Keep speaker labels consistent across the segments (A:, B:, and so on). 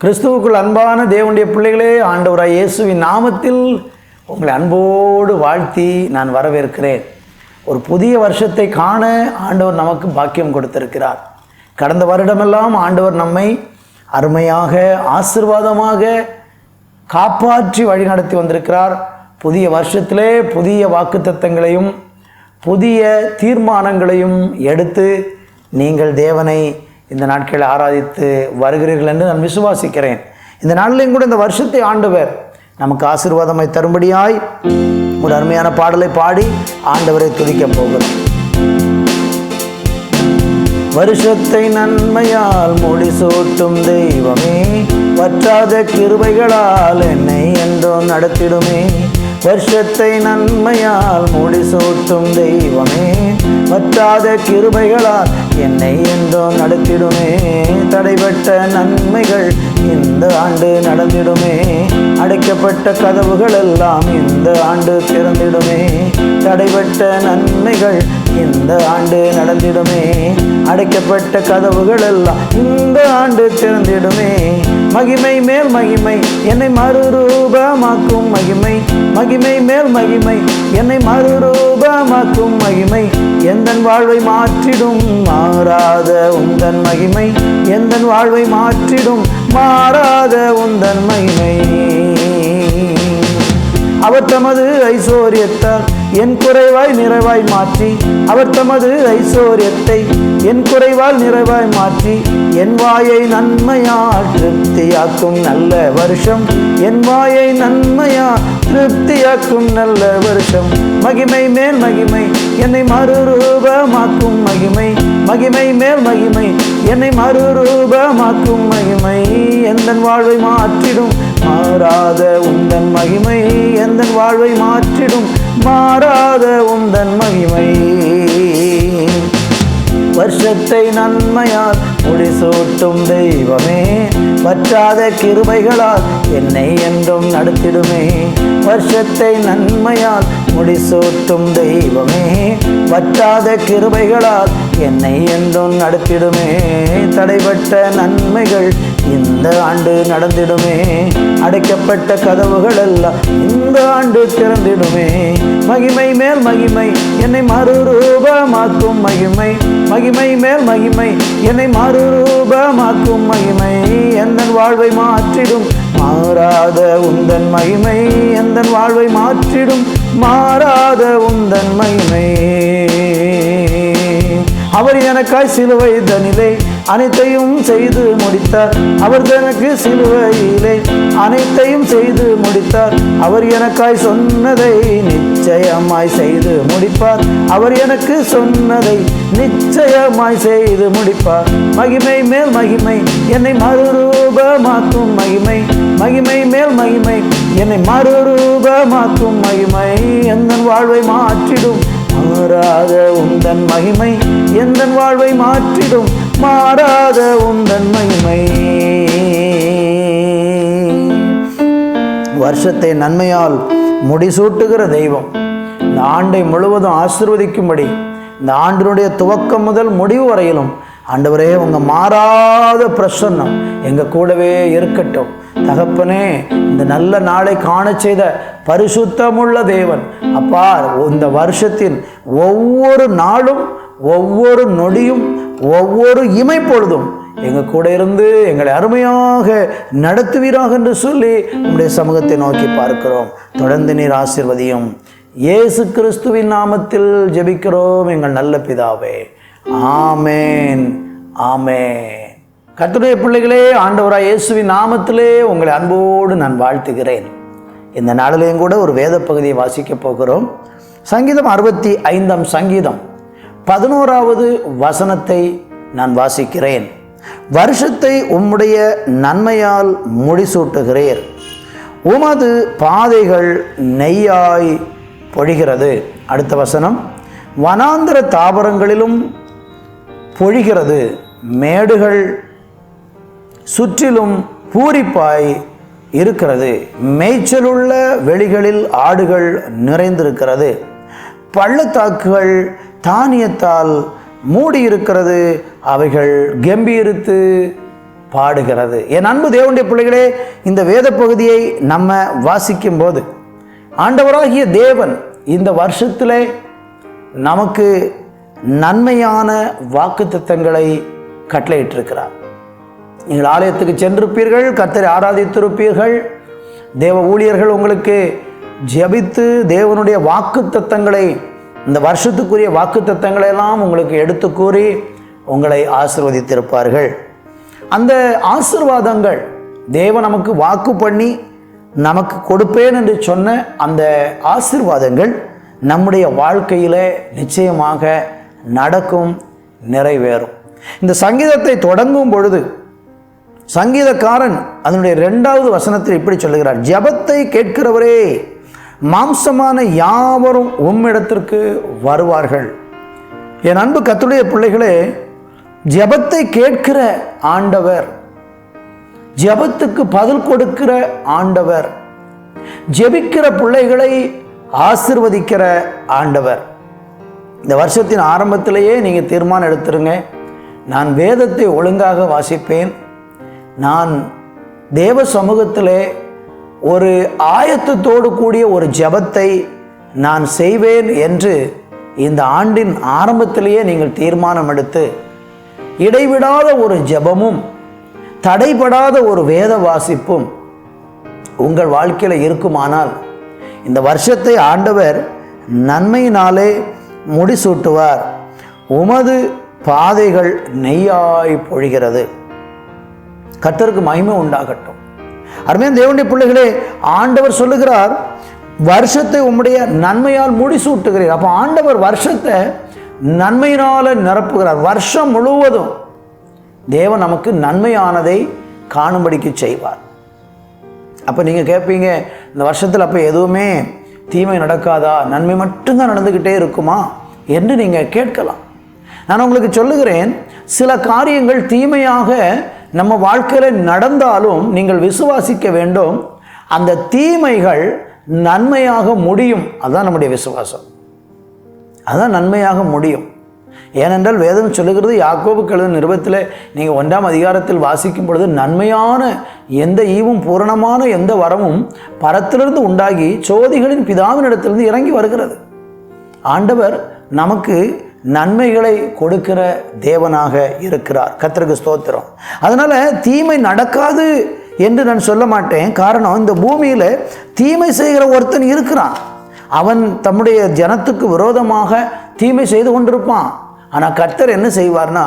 A: கிறிஸ்துவுக்குள் அன்பான தேவனுடைய பிள்ளைகளே, ஆண்டவராய் இயேசுவின் நாமத்தில் உங்களை அன்போடு வாழ்த்தி நான் வரவேற்கிறேன். ஒரு புதிய வருஷத்தை காண ஆண்டவர் நமக்கு பாக்கியம் கொடுத்திருக்கிறார். கடந்த வருடமெல்லாம் ஆண்டவர் நம்மை அருமையாக ஆசீர்வாதமாக காப்பாற்றி வழிநடத்தி வந்திருக்கிறார். புதிய வருஷத்திலே புதிய வாக்குத்தத்தங்களையும் புதிய தீர்மானங்களையும் எடுத்து நீங்கள் தேவனை இந்த நாட்களில் ஆராதித்து வருகிறீர்கள் என்று நான் விசுவாசிக்கிறேன். இந்த நாளிலையும் கூட இந்த வருஷத்தை ஆண்டவர் நமக்கு ஆசீர்வாதமை தரும்படியாய் ஒரு அருமையான பாடலை பாடி ஆண்டவரை துதிக்கப் போகிறோம். வருஷத்தை நன்மையால் முடிசூட்டும் தெய்வமே, வற்றாத கிருபைகளால் என்னை என்றோ நடத்திடுமே. வருஷத்தை நன்மையால் முடிசூட்டும் தெய்வமே, வற்றாத கிருபைகளால் என்னை என்றோ நடத்திடுமே. தடைப்பட்ட நன்மைகள் இந்த ஆண்டு நடந்திடுமே, அடைக்கப்பட்ட கதவுகள் எல்லாம் இந்த ஆண்டு திறந்திடுமே. தடைப்பட்ட நன்மைகள் இந்த ஆண்டு நடந்திடுமே, அடைக்கப்பட்ட கதவுகள் எல்லாம் இந்த ஆண்டு திறந்திடுமே. மகிமை மேல் மகிமை என்னை மறுரூபமாக்கும் மகிமை, மகிமை மேல் மகிமை என்னை மறுரூபமாக்கும் மகிமை. எந்தன் வாழ்வை மாற்றிடும் மாறாத உந்தன் மகிமை, எந்தன் வாழ்வை மாற்றிடும் மாறாத உந்தன் மகிமை. அவர் தமது ஐஸ்வர்யத்தால் என் குறைவாய் நிறைவாய் மாற்றி, அவர் தமது ஐஸ்வர்யத்தை என் குறைவால் நிறைவாய் மாற்றி, என் வாயை நன்மையால் திருப்தியாக்கும் நல்ல வருஷம், என் வாயை நன்மையால் திருப்தியாக்கும் நல்ல வருஷம். மகிமை மேல் மகிமை என்னை மறுரூபமாக்கும் மகிமை, மகிமை மேல் மகிமை என்னை மறுரூபமாக்கும் மகிமை. எந்தன் வாழ்வை மாற்றிடும் மாறாத உந்தன் மகிமை, எந்தன் வாழ்வை மாற்றிடும் மாறாத உந்தன் மகிமை. வருஷத்தை நன்மையால் முடிசூட்டும் தெய்வமே, வற்றாத கிருபைகளால் என்னை என்றும் நடத்திடுமே. வருஷத்தை நன்மையால் முடிசூட்டும் தெய்வமே, வற்றாத கிருபைகளால் என்னை என்றும் நடத்திடுமே. தடைப்பட்ட நன்மைகள் இந்த ஆண்டு நடந்திடுமே, அடைக்கப்பட்ட கதவுகள் எல்லாம் இந்த ஆண்டு திறந்திடுமே. மகிமை மேல் மகிமை என்னை மறுரூபமாக்கும் மகிமை, மகிமை மேல் மகிமை என்னை மறுரூபமாக்கும் மகிமை. எந்தன் வாழ்வை மாற்றிடும் மாறாத உந்தன் மகிமை, எந்தன் வாழ்வை மாற்றிடும் மாறாத உந்தன் மகிமை. அவர் எனக்காய் சிலுவை தனிலே அனைத்தையும் செய்து முடித்தார், அவர் எனக்கு சிலுவையிலே அனைத்தையும் செய்து முடித்தார். அவர் எனக்காய் சொன்னதை நிச்சயமாய் செய்து முடிப்பார், அவர் எனக்கு சொன்னதை நிச்சயமாய் செய்து முடிப்பார். மகிமை மேல் மகிமை என்னை மறுரூபமாக்கும் மகிமை, மகிமை மேல் மகிமை என்னை மறுரூபமாக்கும் மகிமை. எந்தன் வாழ்வை மாற்றிடும் மாறாத உந்தன் மகிமை, எந்தன் வாழ்வை மாற்றிடும் மாறாத உந்தன் மகிமை. வருஷத்தை நன்மையால் முடிசூட்டுகிற தெய்வம் இந்த ஆண்டை முழுவதும் ஆசீர்வதிக்கும்படி இந்த ஆண்டினுடைய துவக்கம் முதல் முடிவு வரையிலும் ஆண்டவரே உங்கள் மாறாத பிரசன்னம் எங்கள் கூடவே இருக்கட்டும். தகப்பனே, இந்த நல்ல நாளை காண செய்த பரிசுத்தமுள்ள தேவன் அப்பா, இந்த வருஷத்தின் ஒவ்வொரு நாளும் ஒவ்வொரு நொடியும் ஒவ்வொரு இமைப்பொழுதும் எங்கள் கூட இருந்து எங்களை அருமையாக நடத்துவீராக என்று சொல்லி உங்களுடைய சமூகத்தை நோக்கி பார்க்கிறோம். தொடர்ந்து நீர் ஆசீர்வதியும். இயேசு கிறிஸ்துவின் நாமத்தில் ஜெபிக்கிறோம் எங்கள் நல்ல பிதாவே, ஆமேன் ஆமேன். கர்த்தருடைய பிள்ளைகளே, ஆண்டவராய் இயேசுவின் நாமத்திலே உங்களை அன்போடு நான் வாழ்த்துகிறேன். இந்த நாளிலேயும் கூட ஒரு வேத பகுதியை வாசிக்கப் போகிறோம். சங்கீதம் 65 சங்கீதம் 11வது வசனத்தை நான் வாசிக்கிறேன். வருஷத்தை உம்முடைய நன்மையால் முடிசூட்டுகிறீர், உமது பாதைகள் நெய்யாய் பொழிகிறது. அடுத்த வசனம், வனாந்தர தாவரங்களிலும் பொழிகிறது, மேடுகள் சுற்றிலும் பூரிப்பாய் இருக்கிறது, மேய்ச்சலுள்ள வெளிகளில் ஆடுகள் நிறைந்திருக்கிறது, பள்ளத்தாக்குகள் தானியத்தால் மூடியிருக்கிறது, அவைகள் கம்பீரித்து பாடுகிறது. என் அன்பு தேவனுடைய பிள்ளைகளே, இந்த வேத பகுதியை நம்ம வாசிக்கும் போது ஆண்டவராகிய தேவன் இந்த வருஷத்திலே நமக்கு நன்மையான வாக்குத்தத்தங்களை கட்டளையிட்டிருக்கிறார். நீங்கள் ஆலயத்துக்கு சென்றிருப்பீர்கள், கர்த்தரை ஆராதித்திருப்பீர்கள், தேவ ஊழியர்கள் உங்களுக்கு ஜெபித்து தேவனுடைய வாக்குத்தத்தங்களை, இந்த வருஷத்துக்குரிய வாக்குத்தத்தங்களை எல்லாம் உங்களுக்கு எடுத்து கூறி உங்களை ஆசீர்வதித்திருப்பார்கள். அந்த ஆசீர்வாதங்கள் தேவன் நமக்கு வாக்கு பண்ணி நமக்கு கொடுப்பேன் என்று சொன்ன அந்த ஆசீர்வாதங்கள் நம்முடைய வாழ்க்கையில் நிச்சயமாக நடக்கும், நிறைவேறும். இந்த சங்கீதத்தை தொடங்கும் பொழுது சங்கீதக்காரன் அதனுடைய 2வது வசனத்தில் இப்படி சொல்லுகிறார்: ஜெபத்தை கேட்கிறவரே, மாம்சமான யாவரும் உம்மிடத்திற்கு வருவார்கள். என் அன்பு கர்த்தருடைய பிள்ளைகளே, ஜெபத்தை கேட்கிற ஆண்டவர், ஜெபத்துக்கு பதில் கொடுக்கிற ஆண்டவர், ஜெபிக்கிற பிள்ளைகளை ஆசீர்வதிக்கிற ஆண்டவர். இந்த வருஷத்தின் ஆரம்பத்திலேயே நீங்கள் தீர்மானம் எடுத்துருங்க, நான் வேதத்தை ஒழுங்காக வாசிப்பேன், நான் தேவ சமூகத்திலே ஒரு ஆயத்தத்தோடு கூடிய ஒரு ஜெபத்தை நான் செய்வேன் என்று இந்த ஆண்டின் ஆரம்பத்திலேயே நீங்கள் தீர்மானம் எடுத்து இடைவிடாத ஒரு ஜெபமும் தடைபடாத ஒரு வேத வாசிப்பும் உங்கள் வாழ்க்கையில் இருக்குமானால் இந்த வருஷத்தை ஆண்டவர் நன்மையினாலே முடிசூட்டுவார். உமது பாதைகள் நெய்யாய் பொழிகிறது. கர்த்தருக்கு மகிமை உண்டாகட்டும். அருமையான தேவனுடைய பிள்ளைகளே, ஆண்டவர் சொல்லுகிறார், வருஷத்தை உம்முடைய நன்மையால் முடிசூட்டுகிறீர். அப்போ ஆண்டவர் வருஷத்தை நன்மையினால நிரப்புகிறார். வருஷம் முழுவதும் தேவன் நமக்கு நன்மையானதை காணும்படிக்கு செய்வார். அப்போ நீங்கள் கேட்பீங்க, இந்த வருஷத்தில் அப்போ எதுவுமே தீமை நடக்காதா, நன்மை மட்டும்தான் நடந்துக்கிட்டே இருக்குமா என்று நீங்கள் கேட்கலாம். நான் உங்களுக்கு சொல்லுகிறேன், சில காரியங்கள் தீமையாக நம்ம வாழ்க்கையில் நடந்தாலும் நீங்கள் விசுவாசிக்க வேண்டும், அந்த தீமைகள் நன்மையாக முடியும். அதுதான் நம்முடைய விசுவாசம். அதுதான் நன்மையாக முடியும். ஏனென்றால் வேதம் சொல்லுகிறது, யாக்கோபுக்கு எழுதின நிருபத்தில் நீங்கள் 1ஆம் அதிகாரத்தில் வாசிக்கும் பொழுது, நன்மையான எந்த ஈவும் பூரணமான எந்த வரமும் பரத்திலிருந்து உண்டாகி சோதிகளின் பிதாவினிடத்திலிருந்து இறங்கி வருகிறது. ஆண்டவர் நமக்கு நன்மைகளை கொடுக்கிற தேவனாக இருக்கிறார். கர்த்தருக்கு ஸ்தோத்திரம். அதனால் தீமை நடக்காது என்று நான் சொல்ல மாட்டேன். காரணம், இந்த பூமியில் தீமை செய்கிற ஒருத்தன் இருக்கிறான். அவன் தம்முடைய ஜனத்துக்கு விரோதமாக தீமை செய்து கொண்டிருப்பான். ஆனால் கர்த்தர் என்ன செய்வார்னா,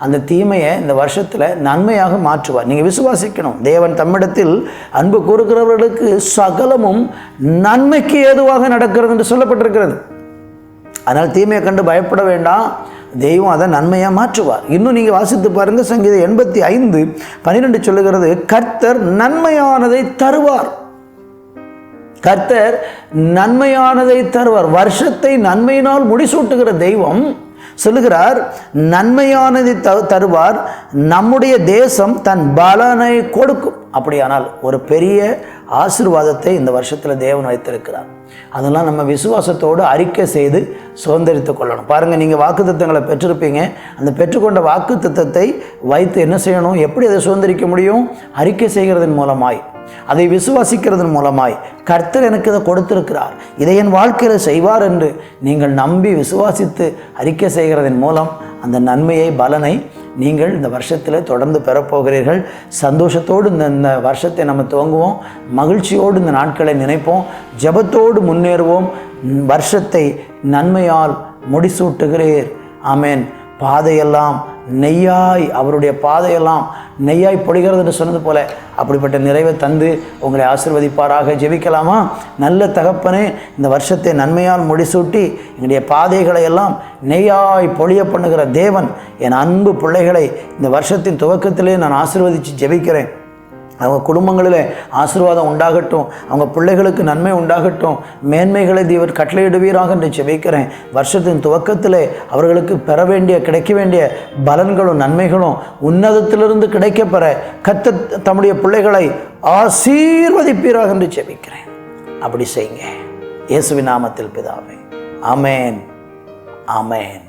A: அந்த தீமையை இந்த வருஷத்தில் நன்மையாக மாற்றுவார். நீங்கள் விசுவாசிக்கணும். தேவன் தம்மிடத்தில் அன்பு கூறுகிறவர்களுக்கு சகலமும் நன்மைக்கு ஏதுவாக நடக்கிறது என்று சொல்லப்பட்டிருக்கிறது. அதனால் தீமையை கண்டு பயப்பட வேண்டாம், தெய்வம் அதை நன்மையாக மாற்றுவார். இன்னும் நீங்கள் வாசித்து பாருங்கள், சங்கீதம் 85:12 சொல்லுகிறது, கர்த்தர் நன்மையானதை தருவார். கர்த்தர் நன்மையானதை தருவார். வருஷத்தை நன்மையினால் முடிசூட்டுகிற தெய்வம் சொல்லுகிறார், நன்மையானதை தருவார். நம்முடைய தேசம் தன் பலனை கொடுக்கும். அப்படியானால் ஒரு பெரிய ஆசீர்வாதத்தை இந்த வருஷத்தில் தேவன் வைத்திருக்கிறார். அதெல்லாம் நம்ம விசுவாசத்தோடு அறிக்கை செய்து சுதந்திரித்து கொள்ளணும். பாருங்கள், நீங்கள் வாக்குத்தத்தங்களை பெற்றிருப்பீங்க. அந்த பெற்றுக்கொண்ட வாக்குத்தத்தத்தை வைத்து என்ன செய்யணும்? எப்படி அதை சுதந்திரிக்க முடியும்? அறிக்கை செய்கிறதன் மூலமாய், அதை விசுவாசிக்கிறதன் மூலமாய், கர்த்தர் எனக்கு இதை கொடுத்திருக்கிறார், இதை என் வாழ்க்கையில் செய்வார் என்று நீங்கள் நம்பி விசுவாசித்து அறிக்கை செய்கிறதன் மூலம் அந்த நன்மையை, பலனை நீங்கள் இந்த வருஷத்தில் தொடர்ந்து பெறப்போகிறீர்கள். சந்தோஷத்தோடு இந்த வருஷத்தை நம்ம துவங்குவோம். மகிழ்ச்சியோடு இந்த நாட்களை நினைப்போம். ஜெபத்தோடு முன்னேறுவோம். வருஷத்தை நன்மையால் முடிசூட்டுகிறீர். ஆமேன். பாதையெல்லாம் நெய்யாய், அவருடைய பாதையெல்லாம் நெய்யாய் பொழிகிறது என்று சொன்னது போல அப்படிப்பட்ட நிறைவை தந்து உங்களை ஆசீர்வதிப்பாராக. ஜெபிக்கலாமா? நல்ல தகப்பனே, இந்த வருஷத்தை நன்மையால் முடிசூட்டி எங்களுடைய பாதைகளை எல்லாம் நெய்யாய் பொழிய பண்ணுகிற தேவன், என் அன்பு பிள்ளைகளை இந்த வருஷத்தின் துவக்கத்திலே நான் ஆசீர்வதித்து ஜெபிக்கிறேன். அவங்க குடும்பங்களில் ஆசீர்வாதம் உண்டாகட்டும், அவங்க பிள்ளைகளுக்கு நன்மை உண்டாகட்டும், மேன்மைகளை தேவர் கட்டளையிடுவீராக என்று ஜெபிக்கிறேன். வருஷத்தின் துவக்கத்தில் அவர்களுக்கு பெற வேண்டிய, கிடைக்க வேண்டிய பலன்களும் நன்மைகளும் உன்னதத்திலிருந்து கிடைக்கப்பெற கர்த்தர் தம்முடைய பிள்ளைகளை ஆசீர்வதிப்பீராக என்று ஜெபிக்கிறேன். அப்படி செய்யுங்க. இயேசுவின் நாமத்தில் பிதாவே. ஆமேன். ஆமேன்.